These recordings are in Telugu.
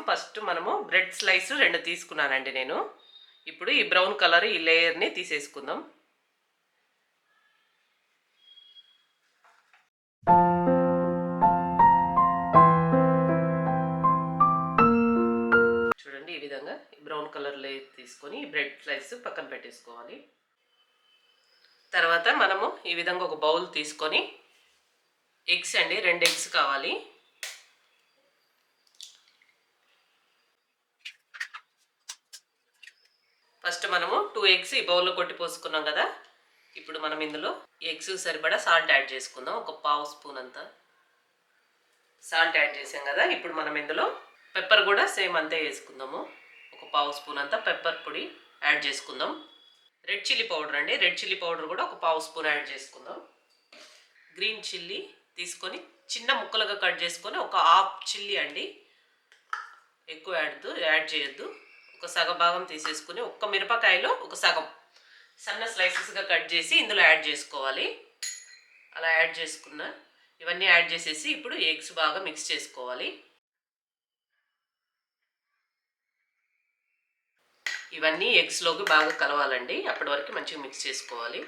ఫస్ట్ మనము బ్రెడ్ స్లైస్ 2 తీసుకున్నానండి నేను. ఇప్పుడు ఈ బ్రౌన్ కలర్ ఈ లేయర్ని తీసేసుకుందాం. చూడండి ఈ విధంగా బ్రౌన్ కలర్ లేయర్ తీసుకొని బ్రెడ్ స్లైస్ పక్కన పెట్టేసుకోవాలి. తర్వాత మనము ఈ విధంగా ఒక బౌల్ తీసుకొని ఎగ్స్ అండి 2 ఎగ్స్ కావాలి. ఫస్ట్ మనము 2 ఎగ్స్ ఈ బౌల్లో కొట్టి పోసుకున్నాం కదా. ఇప్పుడు మనం ఇందులో ఎగ్స్ సరిపడా సాల్ట్ యాడ్ చేసుకుందాం. ఒక 1/2 స్పూన్ అంతా సాల్ట్ యాడ్ చేసాం కదా. ఇప్పుడు మనం ఇందులో పెప్పర్ కూడా సేమ్ అంతే వేసుకుందాము. ఒక 1/2 స్పూన్ అంతా పెప్పర్ పొడి యాడ్ చేసుకుందాం. రెడ్ చిల్లీ పౌడర్ అండి, రెడ్ చిల్లీ పౌడర్ కూడా ఒక 1/2 స్పూన్ యాడ్ చేసుకుందాం. గ్రీన్ చిల్లీ తీసుకొని చిన్న ముక్కలుగా కట్ చేసుకొని ఒక 1/2 చిల్లీ అండి, ఎక్కువ యాడ్ చేయొద్దు. ఒక సగం భాగం తీసేసుకుని ఒక్క మిరపకాయలో ఒక సగం సన్న స్లైసెస్గా కట్ చేసి ఇందులో యాడ్ చేసుకోవాలి. అలా యాడ్ చేసుకున్న ఇవన్నీ యాడ్ చేసేసి ఇప్పుడు ఎగ్స్ బాగా మిక్స్ చేసుకోవాలి. ఇవన్నీ ఎగ్స్లోకి బాగా కలవాలండి. అప్పటి వరకు మంచిగా మిక్స్ చేసుకోవాలి.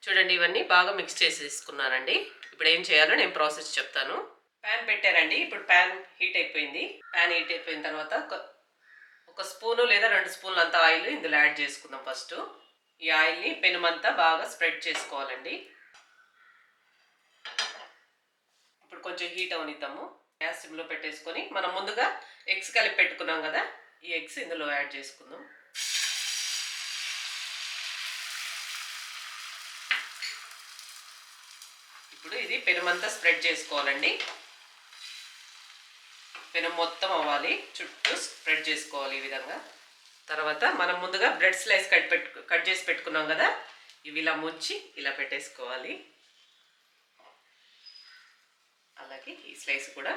చూడండి ఇవన్నీ బాగా మిక్స్ చేసేసుకున్నానండి. ఇప్పుడు ఏం చేయాలో నేను ప్రాసెస్ చెప్తాను. ప్యాన్ పెట్టానండి. ఇప్పుడు ప్యాన్ హీట్ అయిపోయింది. ప్యాన్ హీట్ అయిపోయిన తర్వాత ఒక స్పూను లేదా 2 స్పూన్లు అంత ఆయిల్ ఇందులో యాడ్ చేసుకుందాం. ఫస్ట్ ఈ ఆయిల్ని పెనుమంతా బాగా స్ప్రెడ్ చేసుకోవాలండి. ఇప్పుడు కొంచెం హీట్ అవనిద్దాము. గ్యాస్ సిమ్లో పెట్టేసుకొని మనం ముందుగా ఎగ్స్ కలిపి పెట్టుకున్నాం కదా, ఈ ఎగ్స్ ఇందులో యాడ్ చేసుకుందాం. ఇప్పుడు ఇది పెనుమంతా స్ప్రెడ్ చేసుకోవాలండి. పెనం మొత్తం అవ్వాలి, చుట్టూ స్ప్రెడ్ చేసుకోవాలి ఈ విధంగా. తర్వాత మనం ముందుగా బ్రెడ్ స్లైస్ కట్ చేసి పెట్టుకున్నాం కదా, ఇవి ఇలా ముంచి ఇలా పెట్టేసుకోవాలి. అలాగే ఈ స్లైస్ కూడా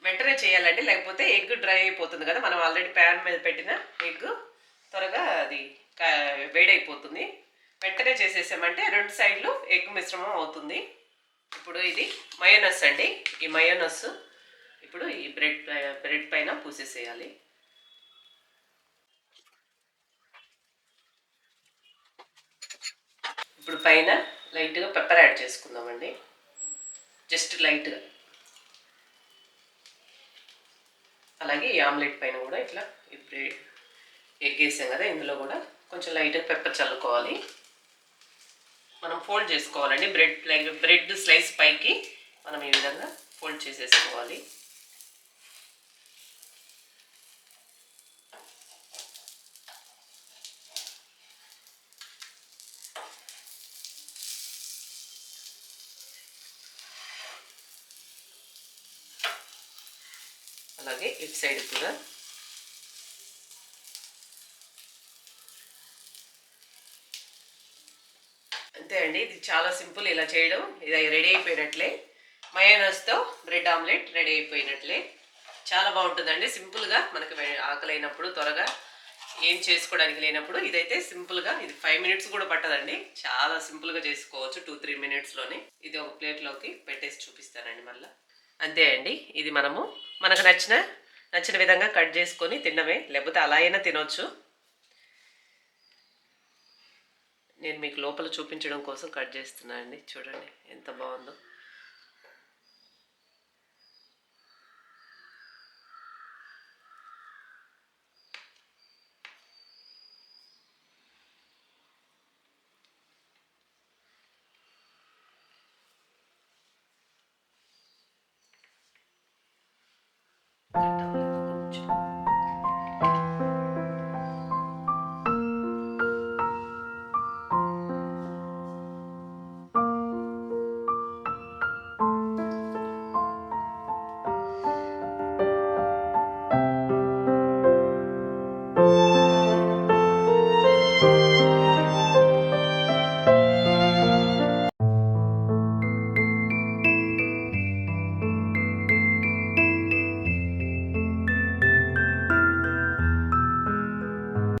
వెంటనే చేయాలండి, లేకపోతే ఎగ్ డ్రై అయిపోతుంది కదా. మనం ఆల్రెడీ ప్యాన్ మీద పెట్టిన ఎగ్ త్వరగా అది వేడైపోతుంది. వెంటనే చేసేసామంటే 2 సైడ్లు ఎగ్ మిశ్రమం అవుతుంది. ఇప్పుడు ఇది మయోనస్ అండి. ఈ మయోనస్ ఇప్పుడు ఈ బ్రెడ్ పైన పూసేసేయాలి. ఇప్పుడు పైన లైట్గా పెప్పర్ యాడ్ చేసుకుందామండి, జస్ట్ లైట్గా. అలాగే ఈ ఆమ్లెట్ పైన కూడా ఇట్లా ఇప్పుడు ఎగ్ వేసాం కదా, ఇందులో కూడా కొంచెం లైట్గా పెప్పర్ చల్లుకోవాలి. మనం ఫోల్డ్ చేసుకోవాలండి. బ్రెడ్ స్లైస్ పైకి మనం ఈ విధంగా ఫోల్డ్ చేసేసుకోవాలి. అలాగే ఇటు సైడ్ కూడా అంతే అండి. ఇది చాలా సింపుల్ ఇలా చేయడం. ఇది రెడీ అయిపోయినట్లే. మయోనస్తో బ్రెడ్ ఆమ్లెట్ రెడీ అయిపోయినట్లే. చాలా బాగుంటుందండి. సింపుల్గా మనకి ఆకలి అయినప్పుడు, త్వరగా ఏం చేసుకోవడానికి లేనప్పుడు ఇదైతే సింపుల్గా, ఇది 5 మినిట్స్ కూడా పట్టదండి. చాలా సింపుల్గా చేసుకోవచ్చు 2-3 మినిట్స్లోనే. ఇది ఒక ప్లేట్లోకి పెట్టేసి చూపిస్తానండి మళ్ళీ. అంతే అండి. ఇది మనకు నచ్చిన విధంగా కట్ చేసుకొని తినడమే, లేకపోతే అలా అయినా తినొచ్చు. నేను మీకు లోపల చూపించడం కోసం కట్ చేస్తున్నాను అండి. చూడండి ఎంత బాగుందో. కట్